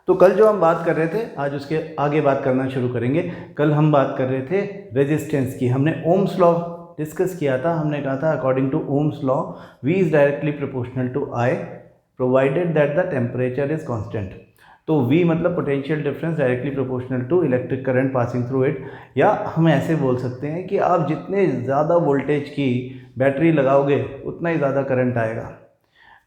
तो कल जो हम बात कर रहे थे, आज उसके आगे बात करना शुरू करेंगे। कल हम बात कर रहे थे रेजिस्टेंस की। हमने ओम्स लॉ डिस्कस किया था। हमने कहा था according to Ohm's law V is directly proportional to I provided that the temperature is constant. तो V मतलब potential difference directly proportional to electric current passing through it, या हम ऐसे बोल सकते हैं कि आप जितने ज़्यादा वोल्टेज की बैटरी लगाओगे उतना ही ज़्यादा करंट आएगा।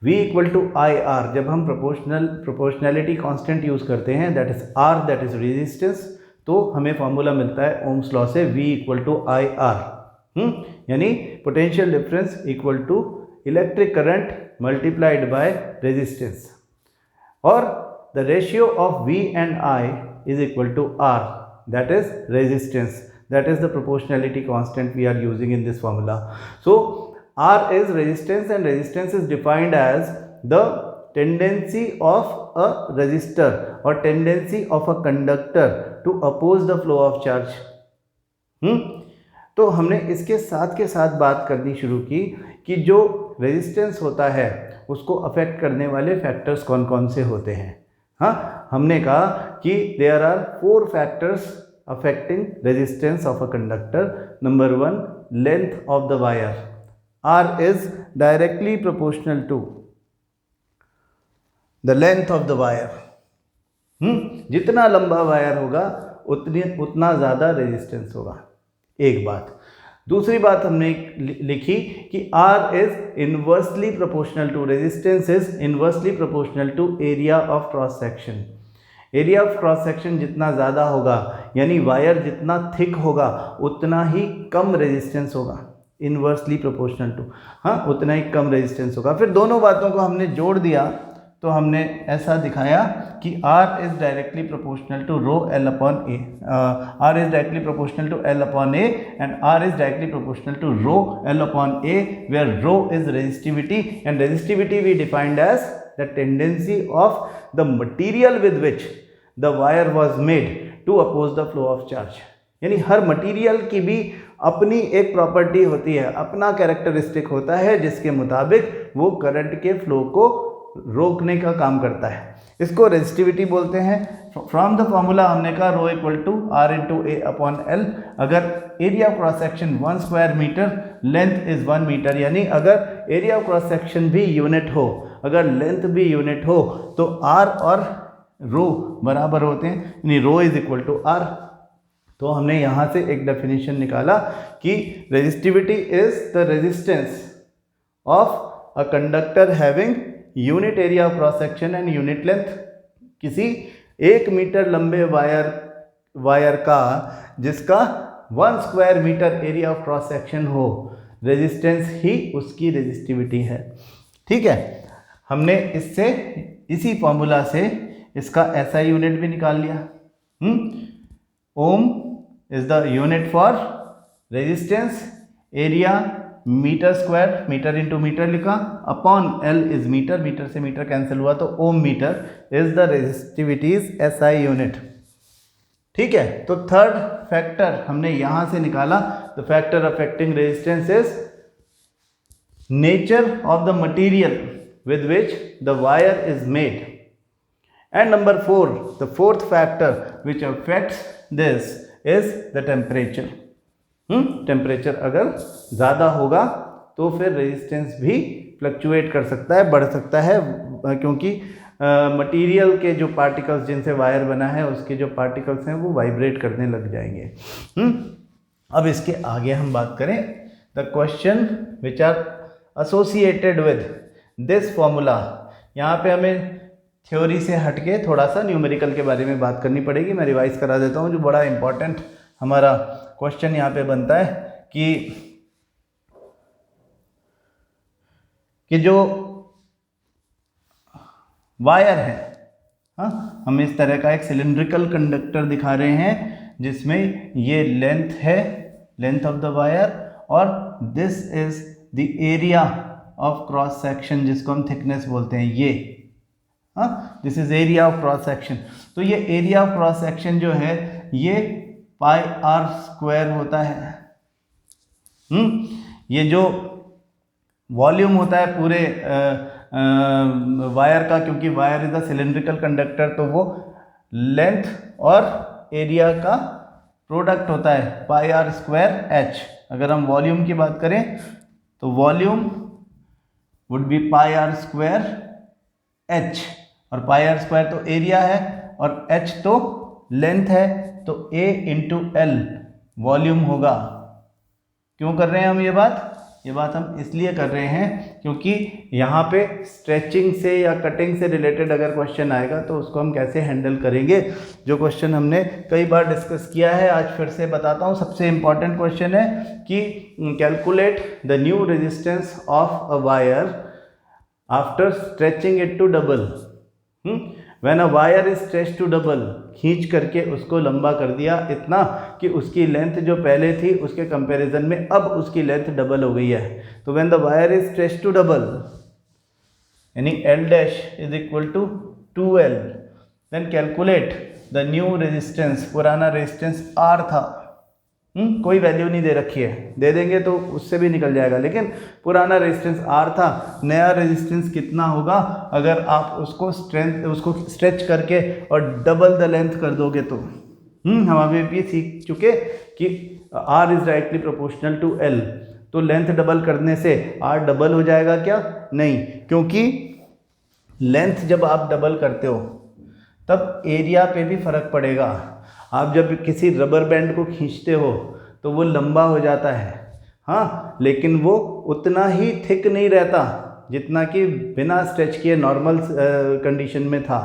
V equal to I R, जब हम प्रोपोर्शनैलिटी कांस्टेंट यूज़ करते हैं, that is R, that is resistance, तो हमें फॉर्मूला मिलता है ओम्स लॉ से V equal to I R, यानी potential difference equal to electric current multiplied by resistance, और the ratio of V and I is equal to R, that is resistance, that is the proportionality constant we are using in this formula. So R is resistance, and resistance is defined as the tendency of a resistor or tendency of a conductor to oppose the flow of charge. तो हमने इसके साथ के साथ बात करनी शुरू की कि जो रेजिस्टेंस होता है उसको अफेक्ट करने वाले फैक्टर्स कौन कौन से होते हैं। हाँ, हमने कहा कि there are 4 factors affecting resistance of a conductor. Number 1, length of the wire. R is directly proportional to the length of the wire. जितना लंबा वायर होगा उतना ज़्यादा रेजिस्टेंस होगा, एक बात। दूसरी बात हमने लिखी कि R is inversely proportional to, resistance is inversely proportional to area of cross section. Area of cross section जितना ज़्यादा होगा, यानी वायर जितना थिक होगा, उतना ही कम रेजिस्टेंस होगा। इनवर्सली प्रोपोर्शनल टू, हाँ, उतना ही कम रेजिस्टेंस होगा। फिर दोनों बातों को हमने जोड़ दिया तो हमने ऐसा दिखाया कि R is directly proportional to rho L upon A, R is directly proportional to L upon A and R is directly proportional to rho L upon A, where rho is resistivity and resistivity we defined as the tendency of the material with which the wire was made to oppose the flow of charge. यानी हर material की भी अपनी एक property होती है, अपना characteristic होता है जिसके मुताबिक वो करंट के फ्लो को रोकने का काम करता है। इसको रेजिस्टिविटी बोलते हैं। फ्रॉम द फॉर्मूला हमने कहा rho equal to R into A upon L. अगर area of cross section 1 square metre, length is 1 metre, यानी अगर एरिया ऑफ क्रॉस सेक्शन भी यूनिट हो, अगर लेंथ भी यूनिट हो, तो R और रो बराबर होते हैं, यानी rho is equal to R। तो हमने यहाँ से एक डेफिनेशन निकाला कि resistivity is the resistance of a conductor having unit area of cross section and unit length. किसी 1 मीटर लंबे वायर का जिसका 1 square metre area of cross section हो, रेजिस्टेंस ही उसकी रेजिस्टिविटी है। ठीक है, हमने इससे इसी फॉर्मूला से इसका SI यूनिट भी निकाल लिया। Ohm is the unit for resistance, area metre square, metre into metre लिखा, upon L is metre, metre से मीटर कैंसिल हुआ तो ohm metre is the resistivity's SI unit. ठीक है, तो थर्ड फैक्टर हमने यहां से निकाला, the factor affecting resistance is nature of the material with which the wire is made. And number 4, the fourth factor which affects this is the temperature. Temperature अगर ज़्यादा होगा तो फिर रेजिस्टेंस भी फ्लक्चुएट कर सकता है, बढ़ सकता है, क्योंकि मटेरियल के जो पार्टिकल्स जिनसे वायर बना है उसके जो पार्टिकल्स हैं वो वाइब्रेट करने लग जाएंगे। अब इसके आगे हम बात करें, the question which are associated with this formula. यहाँ पे हमें थ्योरी से हटके थोड़ा सा न्यूमेरिकल के बारे में बात करनी पड़ेगी। मैं रिवाइज करा देता हूँ जो बड़ा इंपॉर्टेंट हमारा क्वेश्चन यहाँ पे बनता है कि जो वायर है, हाँ, हम इस तरह का एक सिलिंड्रिकल कंडक्टर दिखा रहे हैं जिसमें ये लेंथ है, लेंथ ऑफ द वायर, और this is the area of cross section जिसको हम थिकनेस बोलते हैं, ये, हाँ, this is area of cross section. तो ये एरिया ऑफ क्रॉस सेक्शन जो है ये पाई आर स्क्वायर होता है। ये जो वॉल्यूम होता है पूरे वायर का, क्योंकि wire is a cylindrical conductor, तो वो लेंथ और एरिया का प्रोडक्ट होता है पाई आर स्क्वायर एच। अगर हम वॉल्यूम की बात करें तो volume would be pi r square h, और पाई आर स्क्वायर तो एरिया है और एच तो लेंथ है, तो ए इंटू एल वॉल्यूम होगा। क्यों कर रहे हैं हम ये बात हम इसलिए कर रहे हैं क्योंकि यहाँ पे स्ट्रेचिंग से या कटिंग से रिलेटेड अगर क्वेश्चन आएगा तो उसको हम कैसे हैंडल करेंगे, जो क्वेश्चन हमने कई बार डिस्कस किया है, आज फिर से बताता हूँ। सबसे इम्पॉर्टेंट क्वेश्चन है कि calculate the new resistance of a wire after stretching it to double. When a wire is stretch to double, खींच करके उसको लंबा कर दिया इतना कि उसकी लेंथ जो पहले थी उसके कंपैरिजन में अब उसकी लेंथ डबल हो गई है। तो when the wire is stretch to double यानी L dash is equal to 2L, then calculate the new resistance. पुराना रेजिस्टेंस R था, कोई वैल्यू नहीं दे रखी है, दे देंगे तो उससे भी निकल जाएगा, लेकिन पुराना रेजिस्टेंस R था। नया रेजिस्टेंस कितना होगा अगर आप उसको स्ट्रेच करके और डबल द लेंथ कर दोगे तो। हम अभी भी सीख चुके कि R is directly proportional to L, तो लेंथ डबल करने से R डबल हो जाएगा क्या? नहीं, क्योंकि लेंथ जब आप डबल करते हो तब एरिया पे भी फर्क पड़ेगा। आप जब किसी रबर बैंड को खींचते हो तो वो लंबा हो जाता है, हाँ, लेकिन वो उतना ही थिक नहीं रहता जितना कि बिना स्ट्रेच किए नॉर्मल कंडीशन में था।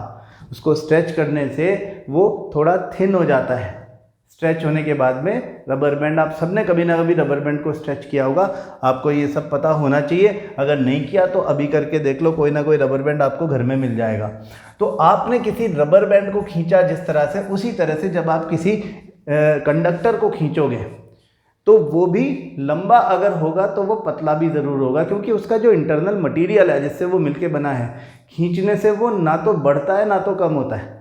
उसको स्ट्रेच करने से वो थोड़ा थिन हो जाता है। स्ट्रेच होने के बाद में रबर बैंड, आप सबने कभी ना कभी रबर बैंड को स्ट्रेच किया होगा, आपको ये सब पता होना चाहिए। अगर नहीं किया तो अभी करके देख लो, कोई ना कोई रबर बैंड आपको घर में मिल जाएगा। तो आपने किसी रबर बैंड को खींचा जिस तरह से, उसी तरह से जब आप किसी कंडक्टर को खींचोगे तो वो भी लंबा अगर होगा तो वो पतला भी ज़रूर होगा, क्योंकि उसका जो इंटरनल मटेरियल है जिससे वो मिलके बना है, खींचने से वो ना तो बढ़ता है ना तो कम होता है।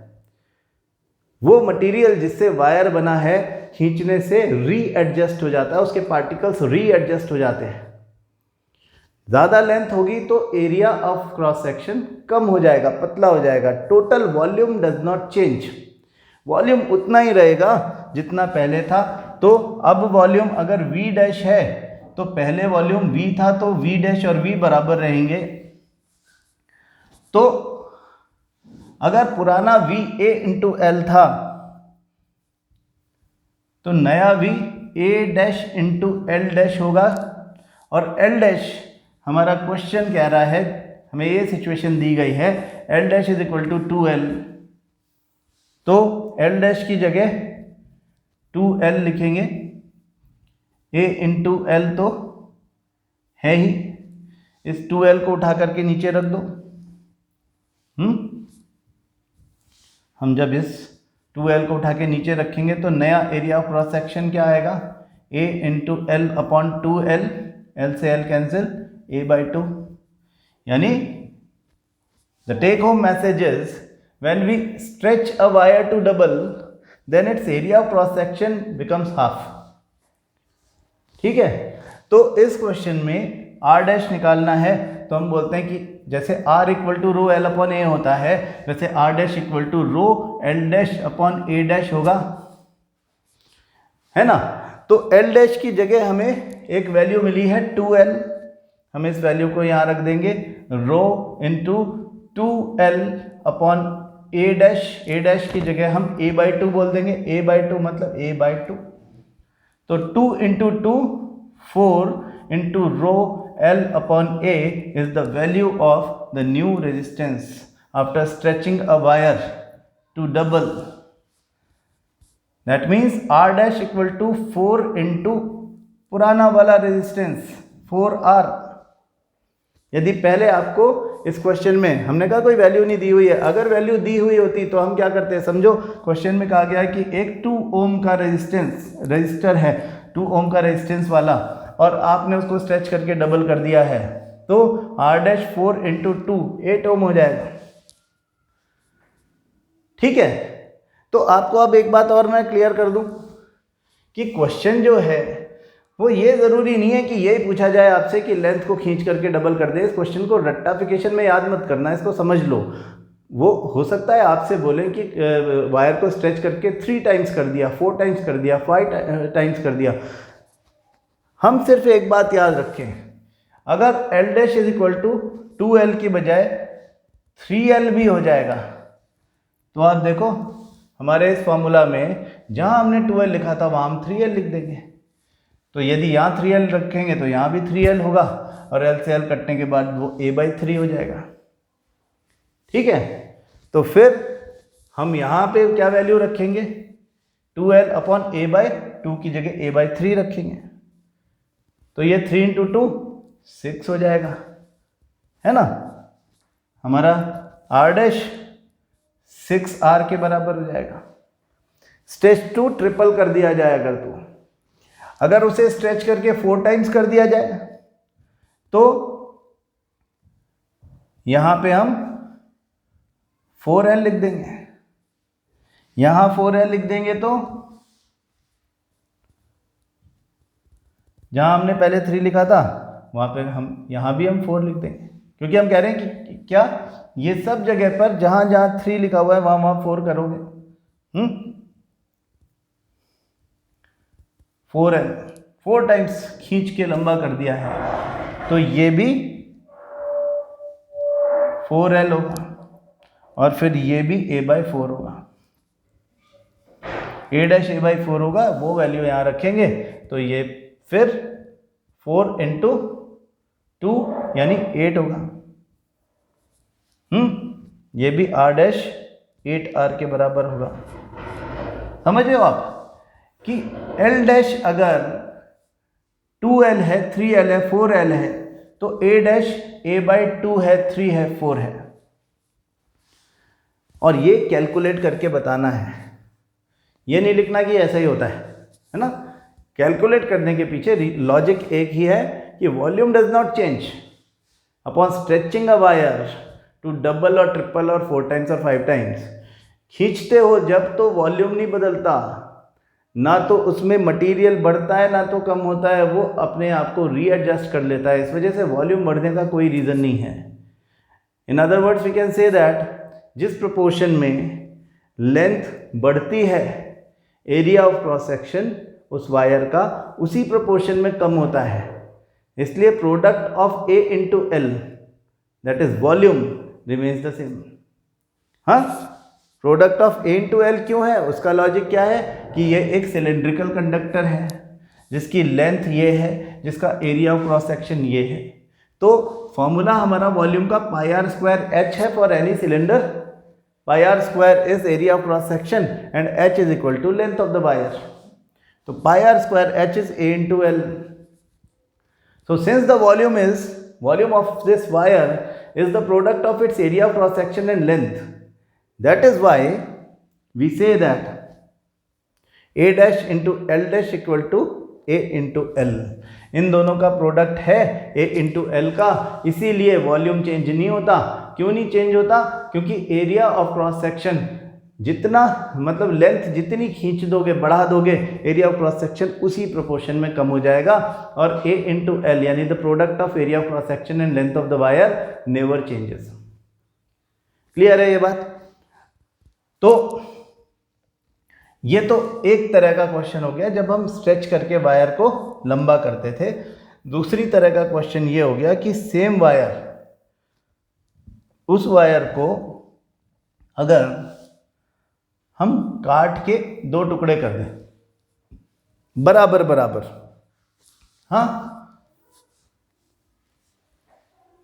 वो मटेरियल जिससे वायर बना है खींचने से रीएडजस्ट हो जाता है, उसके पार्टिकल्स रीएडजस्ट हो जाते हैं। ज़्यादा लेंथ होगी तो एरिया ऑफ क्रॉस सेक्शन कम हो जाएगा, पतला हो जाएगा। Total volume does not change, volume उतना ही रहेगा जितना पहले था। तो अब वॉल्यूम अगर V डैश है तो पहले वॉल्यूम V था, तो V डैश और V बराबर रहेंगे। तो अगर पुराना V A इंटू L था तो नया V A dash into L dash होगा। और L डैश हमारा क्वेश्चन कह रहा है, हमें ये सिचुएशन दी गई है, L dash is equal to 2L, तो L डैश की जगह 2L लिखेंगे। A इंटू L तो है ही, इस 2L को उठा करके नीचे रख दो। हम जब इस 2L को उठा के नीचे रखेंगे तो नया एरिया ऑफ क्रॉस सेक्शन क्या आएगा? A into L upon 2L, L से L कैंसिल, A/2। यानी the take home message is when we stretch a wire to double then its area of cross section becomes half. ठीक है, तो इस question में R dash निकालना है तो हम बोलते हैं कि जैसे R equal to rho L upon A होता है, वैसे R dash equal to rho L dash upon A dash होगा, है ना। तो L डैश की जगह हमें एक वैल्यू मिली है 2L, हम इस वैल्यू को यहाँ रख देंगे, rho into 2L upon A dash की जगह हम A/2 बोल देंगे। A/2 मतलब A/2, तो 2 into 2 4 into rho L upon A is the value of the new resistance after stretching a wire to double. That means R dash equal to 4 into पुराना वाला resistance 4R। यदि पहले आपको इस क्वेश्चन में हमने कहा कोई वैल्यू नहीं दी हुई है, अगर वैल्यू दी हुई होती तो हम क्या करते हैं, समझो क्वेश्चन में कहा गया है कि एक 2 ओम का रजिस्टर है, 2 ओम का रेजिस्टेंस वाला, और आपने उसको स्ट्रेच करके डबल कर दिया है, तो R डैश 4 इंटू 2 8 ओम हो जाएगा। ठीक है, तो आपको अब एक बात और मैं क्लियर कर दूं कि क्वेश्चन जो है वो ये ज़रूरी नहीं है कि यही पूछा जाए आपसे कि लेंथ को खींच करके डबल कर दे। इस क्वेश्चन को रट्टाफिकेशन में याद मत करना, इसको समझ लो। वो हो सकता है आपसे बोलें कि वायर को स्ट्रेच करके 3 टाइम्स कर दिया, 4 टाइम्स कर दिया, 5 टाइम्स कर दिया। हम सिर्फ एक बात याद रखें, अगर L dash is equal to 2L की बजाय 3L भी हो जाएगा तो आप देखो हमारे इस फॉर्मूला में जहां हमने 2L लिखा था वहां हम 3L लिख देंगे। तो यदि यहाँ 3L रखेंगे तो यहाँ भी 3L होगा और L से L कटने के बाद वो A/3 हो जाएगा। ठीक है, तो फिर हम यहाँ पे क्या वैल्यू रखेंगे, 2L अपॉन A/2 की जगह A/3 रखेंगे। तो ये 3 × 2 6 हो जाएगा, है ना। हमारा R डैश 6R के बराबर हो जाएगा। स्ट्रेच टू ट्रिपल कर दिया जाए अगर उसे स्ट्रेच करके 4 टाइम्स कर दिया जाए तो यहां पे हम 4L लिख देंगे, यहां 4L लिख देंगे तो जहां हमने पहले 3 लिखा था वहां पे हम यहां भी हम 4 लिख देंगे, क्योंकि हम कह रहे हैं कि क्या ये सब जगह पर जहां जहां 3 लिखा हुआ है वहां वहां 4 करोगे। 4L 4 टाइम्स खींच के लंबा कर दिया है तो ये भी 4L होगा और फिर ये भी A/4 होगा। A डैश A/4 होगा, वो वैल्यू यहाँ रखेंगे तो ये फिर 4 × 2 यानी 8 होगा। ये भी R डैश 8R के बराबर होगा। समझ रहे हो आप कि L डैश अगर 2L है, 3L है, 4L है तो A डैश A/2 है, 3 है, 4 है। और ये कैलकुलेट करके बताना है, ये नहीं लिखना कि ऐसा ही होता है ना। कैलकुलेट करने के पीछे लॉजिक एक ही है कि volume does not change upon stretching a wire to double और ट्रिपल और 4 टाइम्स और 5 टाइम्स। खींचते हो जब तो वॉल्यूम नहीं बदलता, ना तो उसमें मटेरियल बढ़ता है ना तो कम होता है, वो अपने आप को रीएडजस्ट कर लेता है। इस वजह से वॉल्यूम बढ़ने का कोई रीज़न नहीं है। In other words we can say that जिस प्रोपोर्शन में लेंथ बढ़ती है एरिया ऑफ क्रॉस सेक्शन उस वायर का उसी प्रोपोर्शन में कम होता है। इसलिए product of A × L that is volume remains the same. हाँ, प्रोडक्ट ऑफ A × L क्यों है, उसका लॉजिक क्या है कि ये एक सिलेंड्रिकल कंडक्टर है जिसकी लेंथ ये है, जिसका एरिया ऑफ क्रॉस सेक्शन ये है। तो फॉर्मूला हमारा वॉल्यूम का πr² h है for any cylinder. πr² is area of cross section and h is equal to length of the wire. तो πr² h is A × L। So since the volume of this wire is the product of its area of cross section and length, that is why we say that A dash into L dash equal to A into L। इन दोनों का product है A into L का, इसीलिए volume change नहीं होता। क्यों नहीं change होता? क्योंकि एरिया ऑफ क्रॉस सेक्शन जितना मतलब लेंथ जितनी खींच दोगे बढ़ा दोगे एरिया ऑफ क्रॉस सेक्शन उसी प्रोपोर्शन में कम हो जाएगा। और A into L यानी the product of area of cross section and length of the wire never changes. Clear है ये बात? तो ये तो एक तरह का क्वेश्चन हो गया जब हम स्ट्रेच करके वायर को लंबा करते थे। दूसरी तरह का क्वेश्चन ये हो गया कि सेम वायर, उस वायर को अगर हम काट के 2 टुकड़े कर दें बराबर बराबर, हाँ,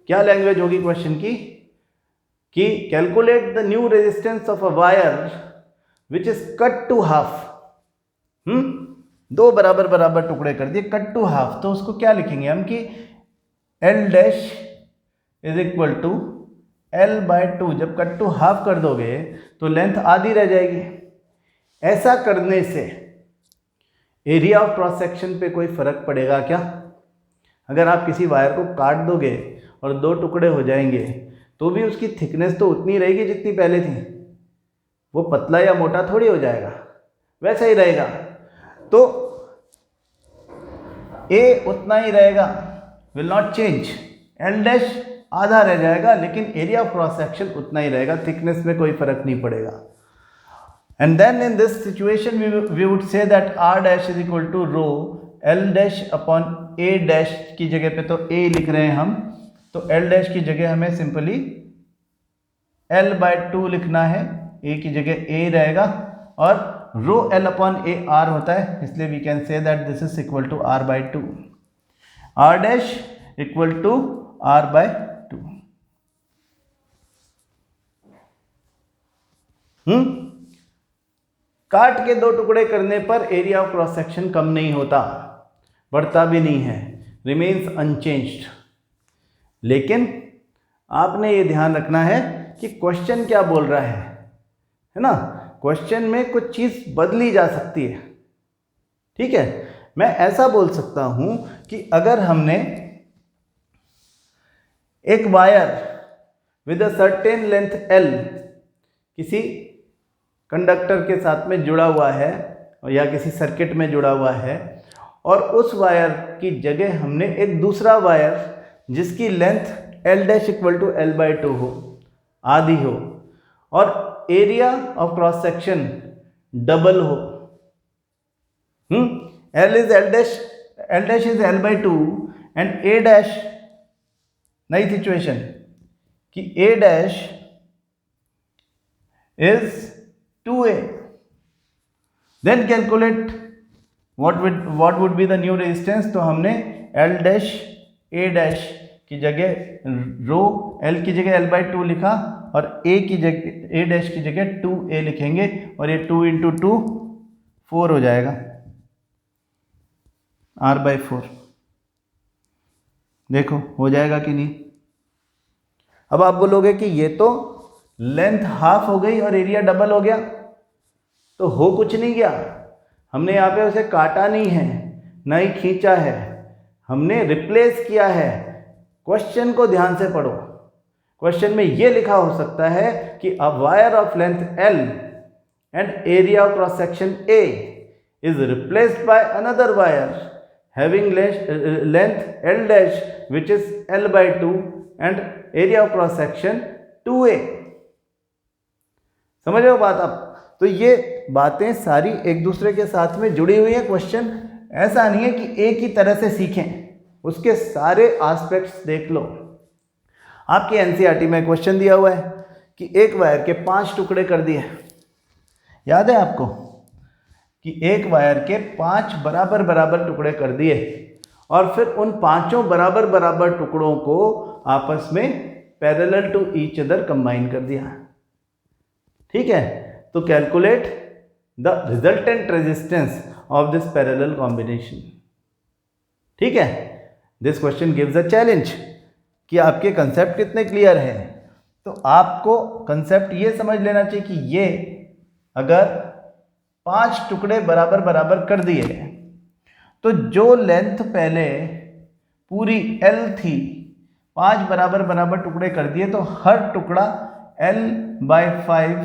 क्या लैंग्वेज होगी क्वेश्चन की कि calculate the new resistance of a wire which is cut to half. 2 बराबर बराबर टुकड़े कर दिए, कट टू हाफ, तो उसको क्या लिखेंगे हम कि L dash is equal to L/2। जब कट टू हाफ कर दोगे तो लेंथ आधी रह जाएगी। ऐसा करने से एरिया ऑफ क्रॉस सेक्शन पे कोई फर्क पड़ेगा क्या? अगर आप किसी वायर को काट दोगे और 2 टुकड़े हो जाएंगे तो भी उसकी थिकनेस तो उतनी रहेगी जितनी पहले थी, वो पतला या मोटा थोड़ी हो जाएगा, वैसा ही रहेगा। तो A उतना ही रहेगा, will not change. L dash आधा रह जाएगा, लेकिन एरिया ऑफ क्रॉस सेक्शन उतना ही रहेगा, थिकनेस में कोई फर्क नहीं पड़ेगा। And then in this situation we would say that r dash is equal to rho l dash upon a dash की जगह पे तो a लिख रहे हैं हम, तो l डैश की जगह हमें सिंपली l/2 लिखना है, a की जगह a रहेगा, और rho l upon a r होता है, इसलिए we can say that this is equal to r/2, r dash equal to r/2। काट के दो टुकड़े करने पर एरिया ऑफ क्रॉस सेक्शन कम नहीं होता, बढ़ता भी नहीं है, रिमेन्स अनचेंज्ड। लेकिन आपने ये ध्यान रखना है कि क्वेश्चन क्या बोल रहा है ना, क्वेश्चन में कुछ चीज बदली जा सकती है। ठीक है, मैं ऐसा बोल सकता हूं कि अगर हमने एक wire with a certain length L किसी कंडक्टर के साथ में जुड़ा हुआ है या किसी सर्किट में जुड़ा हुआ है, और उस वायर की जगह हमने एक दूसरा वायर जिसकी length L dash equal to L/2 हो, आधी हो, और area of cross section double हो। L dash is L/2 and A dash, नई सिचुएशन कि A dash is 2a, then calculate what would be the new resistance. तो हमने L dash A dash की जगह रो L की जगह L/2 लिखा, और A की जगह A डैश की जगह 2a लिखेंगे, और ये 2 × 2 4 हो जाएगा, r/4। देखो हो जाएगा कि नहीं। अब आप बोलोगे कि ये तो लेंथ हाफ हो गई और एरिया डबल हो गया, तो हो कुछ नहीं गया, हमने यहाँ पे उसे काटा नहीं है, ना ही खींचा है, हमने रिप्लेस किया है। क्वेश्चन को ध्यान से पढ़ो, क्वेश्चन में ये लिखा हो सकता है कि a wire of length L and area of cross section A is replaced by another wire having length L dash which is L/2 and area of cross section 2a। समझ रहे हो बात आप? तो ये बातें सारी एक दूसरे के साथ में जुड़ी हुई है। क्वेश्चन ऐसा नहीं है कि एक ही तरह से सीखें, उसके सारे एस्पेक्ट्स देख लो। आपके एनसीईआरटी में क्वेश्चन दिया हुआ है कि एक वायर के 5 टुकड़े कर दिए, याद है आपको कि एक वायर के 5 बराबर बराबर टुकड़े कर दिए, और फिर उन 5 बराबर बराबर टुकड़ों को आपस में parallel to each other combine कर दिया। ठीक है, तो calculate the resultant resistance of this parallel combination. ठीक है, this question gives a challenge कि आपके कंसेप्ट कितने क्लियर हैं। तो आपको कंसेप्ट ये समझ लेना चाहिए कि ये अगर 5 टुकड़े बराबर बराबर कर दिए तो जो लेंथ पहले पूरी L थी, 5 बराबर बराबर टुकड़े कर दिए, तो हर टुकड़ा L/5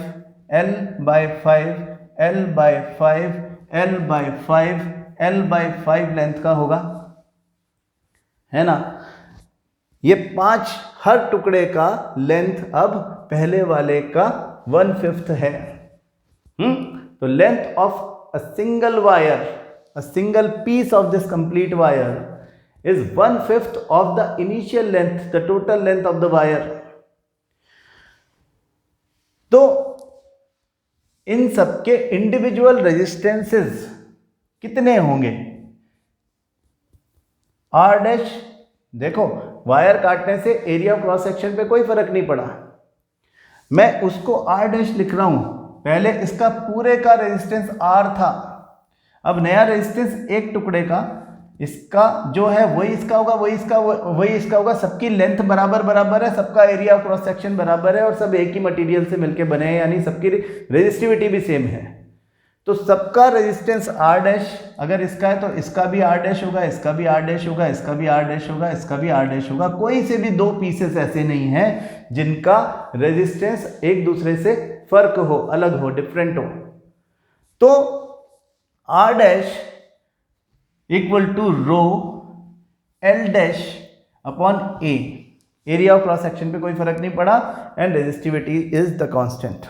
L/5 L/5 L/5 L/5 length का होगा, है ना। ये 5 हर टुकड़े का लेंथ अब पहले वाले का 1/5 है। तो length of a single wire, a single piece of this complete wire is 1/5 of the initial length, the total length of the wire. तो इन सबके इंडिविजुअल रेजिस्टेंसेस कितने होंगे? R डैश, देखो वायर काटने से एरिया ऑफ क्रॉस सेक्शन पे कोई फर्क नहीं पड़ा, मैं उसको R डैश लिख रहा हूं, पहले इसका पूरे का रेजिस्टेंस R था, अब नया रेजिस्टेंस एक टुकड़े का, इसका जो है वही इसका होगा, वही इसका होगा, सबकी लेंथ बराबर बराबर है, सबका एरिया ऑफ क्रॉस सेक्शन बराबर है, और सब एक ही मटेरियल से मिलके बने हैं, यानी सबकी रेजिस्टिविटी भी सेम है। तो सबका रेजिस्टेंस R डैश अगर इसका है तो इसका भी R डैश होगा, इसका भी R डैश होगा, इसका भी R डैश होगा, इसका भी R डैश होगा। कोई से भी 2 पीसेस ऐसे नहीं हैं जिनका रेजिस्टेंस एक दूसरे से फर्क हो, अलग हो, डिफरेंट हो। तो R dash equal to rho L dash upon A। Area of cross section पे कोई फर्क नहीं पड़ा and resistivity is the constant.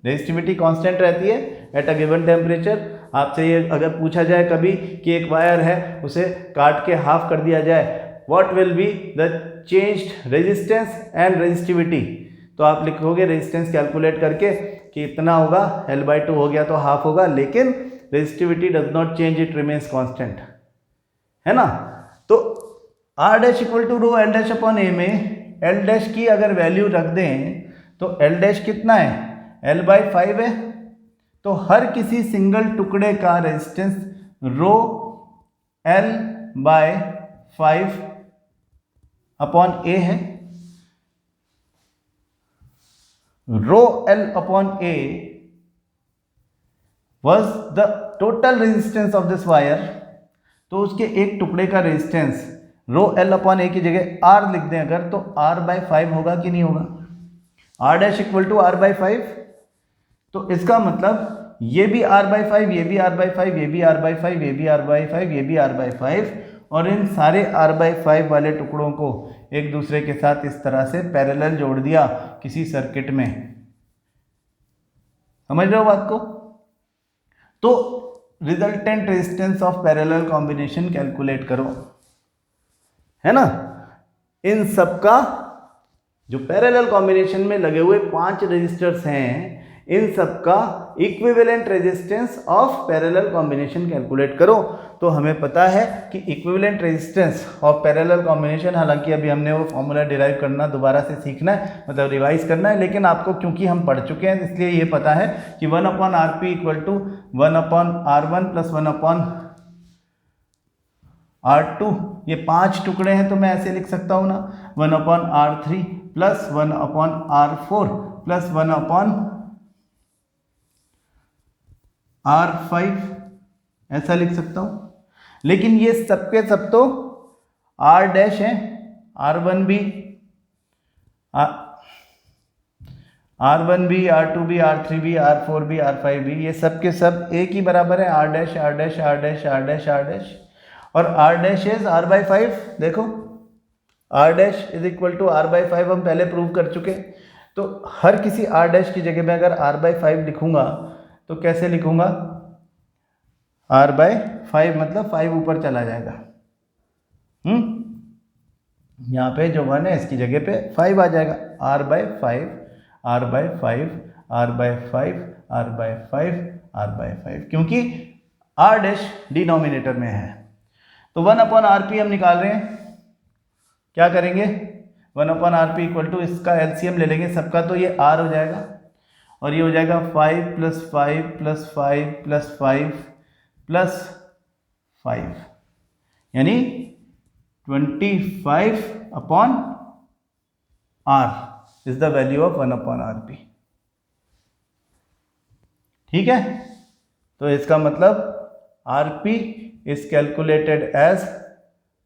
Resistivity constant रहती है एट अ गिवन टेम्परेचर। आपसे ये अगर पूछा जाए कभी कि एक वायर है उसे काट के हाफ कर दिया जाए, what will be the changed resistance and resistivity, तो आप लिखोगे रेजिस्टेंस कैलकुलेट करके कि इतना होगा, L/2 हो गया तो हाफ होगा, लेकिन resistivity does not change, it remains constant, है ना। तो R dash equal to rho L dash upon A में L डैश की अगर वैल्यू रख दें तो L डैश कितना है, L/5 है। तो हर किसी सिंगल टुकड़े का रेजिस्टेंस रो L/5 अपॉन ए है। रो L upon A was the total resistance of this wire, तो उसके एक टुकड़े का रेजिस्टेंस रो L अपॉन ए की जगह R लिख दें अगर, तो R/5 होगा कि नहीं होगा, R dash equal to R/5। तो इसका मतलब ये भी R/5, ये भी R/5, ये भी R/5, ये भी R/5, ये भी R/5, और इन सारे R/5 वाले टुकड़ों को एक दूसरे के साथ इस तरह से पैरेलल जोड़ दिया किसी सर्किट में। समझ रहे हो बात को। तो resultant resistance of parallel combination calculate करो, है ना। इन सब का जो पैरेलल कॉम्बिनेशन में लगे हुए 5 रेजिस्टर्स हैं, इन सब का equivalent resistance of parallel combination calculate करो। तो हमें पता है कि equivalent resistance of parallel combination, हालांकि अभी हमने वो फॉर्मूला डिराइव करना दोबारा से सीखना है, मतलब रिवाइज करना है, लेकिन आपको क्योंकि हम पढ़ चुके हैं इसलिए ये पता है कि 1/RP equal to 1/R1 plus 1/R2, ये 5 टुकड़े हैं तो मैं ऐसे लिख सकता हूँ ना, 1/R3 plus 1/R4 plus 1/R5, ऐसा लिख सकता हूँ। लेकिन ये सबके सब तो R डैश है, R1 भी, R2 भी, R3 भी, R4 भी, R5 भी, ये सब के सब एक ही बराबर है, R dash R dash R dash R dash R dash, और R डैश इज R/5। देखो R dash is equal to R/5 हम पहले प्रूव कर चुके। तो हर किसी R डैश की जगह में अगर R/5 लिखूंगा तो कैसे लिखूंगा, R/5 मतलब 5 ऊपर चला जाएगा, यहाँ पे जो 1 है इसकी जगह पे 5 आ जाएगा, R/5 R/5 R/5 R/5 R/5, क्योंकि R डैश डिनोमिनेटर में है। तो 1/RP हम निकाल रहे हैं, क्या करेंगे, 1/RP इक्वल टू इसका LCM ले लेंगे सबका, तो ये R हो जाएगा और ये हो जाएगा 5 + 5 + 5 + 5 + 5, यानी 25/R is the value of 1/RP। ठीक है, तो इसका मतलब RP is calculated as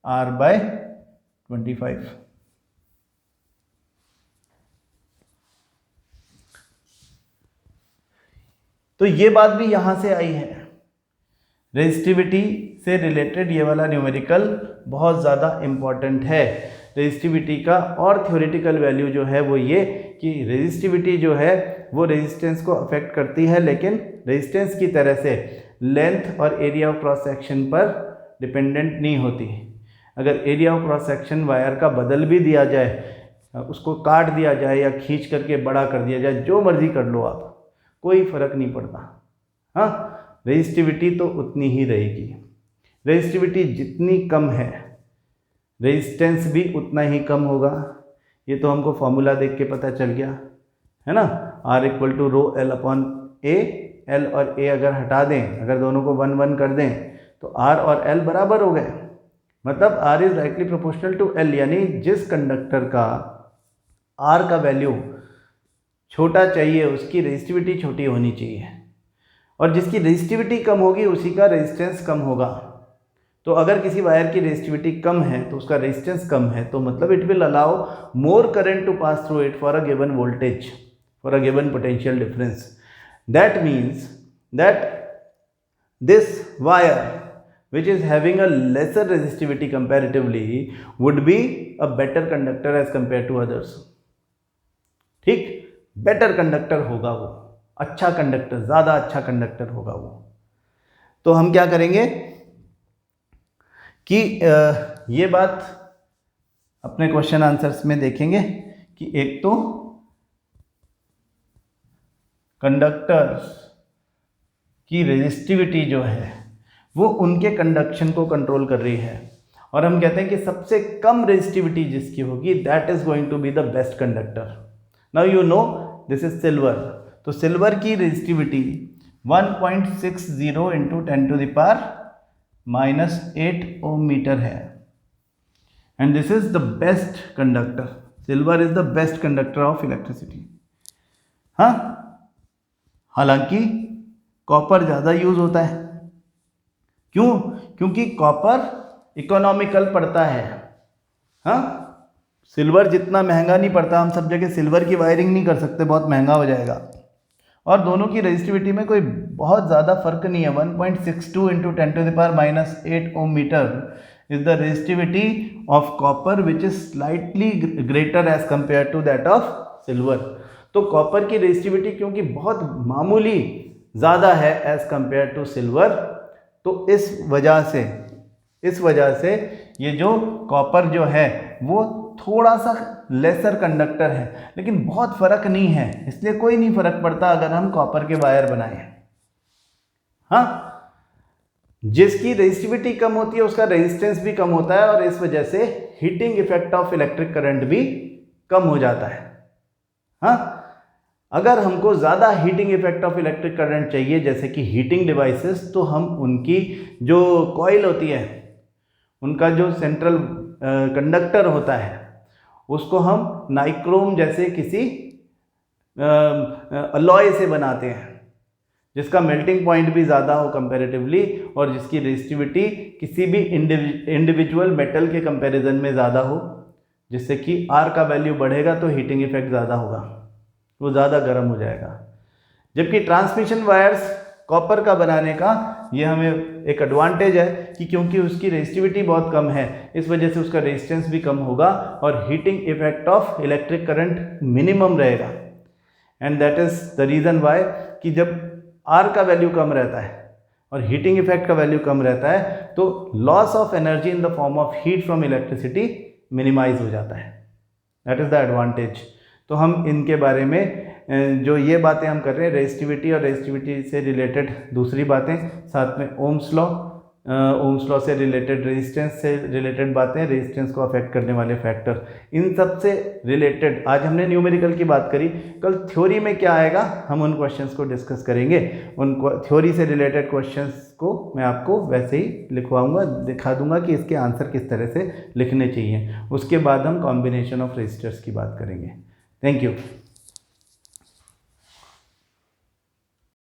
R/25। तो ये बात भी यहां से आई है, रेजिस्टिविटी से रिलेटेड ये वाला न्यूमेरिकल बहुत ज़्यादा इम्पॉर्टेंट है। रेजिस्टिविटी का और थ्योरेटिकल वैल्यू जो है वो ये कि रेजिस्टिविटी जो है वो रेजिस्टेंस को अफेक्ट करती है, लेकिन रेजिस्टेंस की तरह से लेंथ और एरिया ऑफ क्रॉस सेक्शन पर डिपेंडेंट नहीं होती। अगर area of cross section wire का बदल भी दिया जाए, उसको काट दिया जाए या खींच करके बड़ा कर दिया जाए, जो मर्जी कर लो आप, कोई फर्क नहीं पड़ता। हाँ, रेजिस्टिविटी तो उतनी ही रहेगी। रेजिस्टिविटी जितनी कम है रेजिस्टेंस भी उतना ही कम होगा। ये तो हमको फॉर्मूला देख के पता चल गया है ना। R equal to rho L upon A, L और A अगर हटा दें, अगर दोनों को 1/1 कर दें तो R और L बराबर हो गए, मतलब R is directly proportional to L, यानी जिस कंडक्टर का R का वैल्यू छोटा चाहिए उसकी रेजिस्टिविटी छोटी होनी चाहिए, और जिसकी रेजिस्टिविटी कम होगी उसी का रेजिस्टेंस कम होगा। तो अगर किसी वायर की रेजिस्टिविटी कम है तो उसका रेजिस्टेंस कम है, तो मतलब it will allow more current to pass through it for a given voltage, for a given potential difference. That means that this wire which is having a lesser resistivity comparatively would be a better conductor as compared to others. ठीक, better conductor होगा वो, अच्छा conductor, ज़्यादा अच्छा conductor होगा वो। तो हम क्या करेंगे कि ये बात अपने क्वेश्चन आंसर्स में देखेंगे कि एक तो कंडक्टर्स की रेजिस्टिविटी जो है वो उनके कंडक्शन को कंट्रोल कर रही है, और हम कहते हैं कि सबसे कम रेजिस्टिविटी जिसकी होगी that is going to be the best conductor. Now you know this is silver, तो सिल्वर की रेजिस्टिविटी 1.60 इंटू 10⁻⁻8 ओम मीटर है, and this is the best conductor. Silver is the best conductor of electricity. हाँ, हालांकि copper ज़्यादा use होता है। क्यों? क्योंकि कॉपर इकोनॉमिकल पड़ता है। हाँ, सिल्वर जितना महंगा नहीं पड़ता, हम सब जगह सिल्वर की वायरिंग नहीं कर सकते, बहुत महंगा हो जाएगा। और दोनों की रेजिस्टिविटी में कोई बहुत ज़्यादा फर्क नहीं है। 1.62 into 10⁻⁸ ohm metre is the resistivity of copper which is slightly greater as compare to that of silver. तो कॉपर की रेजिस्टिविटी क्योंकि बहुत मामूली ज़्यादा है एज कंपेयर टू सिल्वर, तो इस वजह से ये जो कॉपर जो है वो थोड़ा सा लेसर कंडक्टर है, लेकिन बहुत फ़र्क नहीं है, इसलिए कोई नहीं फ़र्क पड़ता अगर हम कॉपर के वायर बनाएं। हाँ, जिसकी रेजिस्टिविटी कम होती है उसका रेजिस्टेंस भी कम होता है, और इस वजह से heating effect of electric current भी कम हो जाता है। हाँ, अगर हमको ज़्यादा heating effect of electric current चाहिए, जैसे कि हीटिंग डिवाइसेस, तो हम उनकी जो कॉइल होती है, उनका जो सेंट्रल कंडक्टर होता है, उसको हम नाइक्रोम जैसे किसी अलॉय से बनाते हैं, जिसका मेल्टिंग पॉइंट भी ज़्यादा हो कंपैरेटिवली, और जिसकी रेजिस्टिविटी किसी भी इंडिविजुअल मेटल के कंपैरिजन में ज़्यादा हो, जिससे कि R का वैल्यू बढ़ेगा तो हीटिंग इफेक्ट ज़्यादा होगा, वो ज़्यादा गर्म हो जाएगा। जबकि ट्रांसमिशन वायर्स कॉपर का बनाने का ये हमें एक एडवांटेज है कि क्योंकि उसकी रेजिस्टिविटी बहुत कम है, इस वजह से उसका रेजिस्टेंस भी कम होगा और heating effect of electric current minimum रहेगा। And that is the reason why कि जब R का वैल्यू कम रहता है और हीटिंग इफेक्ट का वैल्यू कम रहता है, तो loss of energy in the form of heat from electricity minimise हो जाता है। That is the advantage. तो हम इनके बारे में जो ये बातें हम कर रहे हैं, रेजिस्टिविटी और रेजिस्टिविटी से रिलेटेड दूसरी बातें, साथ में ओम्स लॉ से रिलेटेड, रेजिस्टेंस से रिलेटेड बातें, रेजिस्टेंस को अफेक्ट करने वाले फैक्टर, इन सब से रिलेटेड आज हमने न्यूमेरिकल की बात करी। कल थ्योरी में क्या आएगा हम उन क्वेश्चंस को डिस्कस करेंगे। उन थ्योरी से रिलेटेड क्वेश्चंस को मैं आपको वैसे ही लिखवाऊंगा, दिखा दूंगा कि इसके आंसर किस तरह से लिखने चाहिए। उसके बाद हम कॉम्बिनेशन ऑफ रेजिस्टर्स की बात करेंगे। Thank you.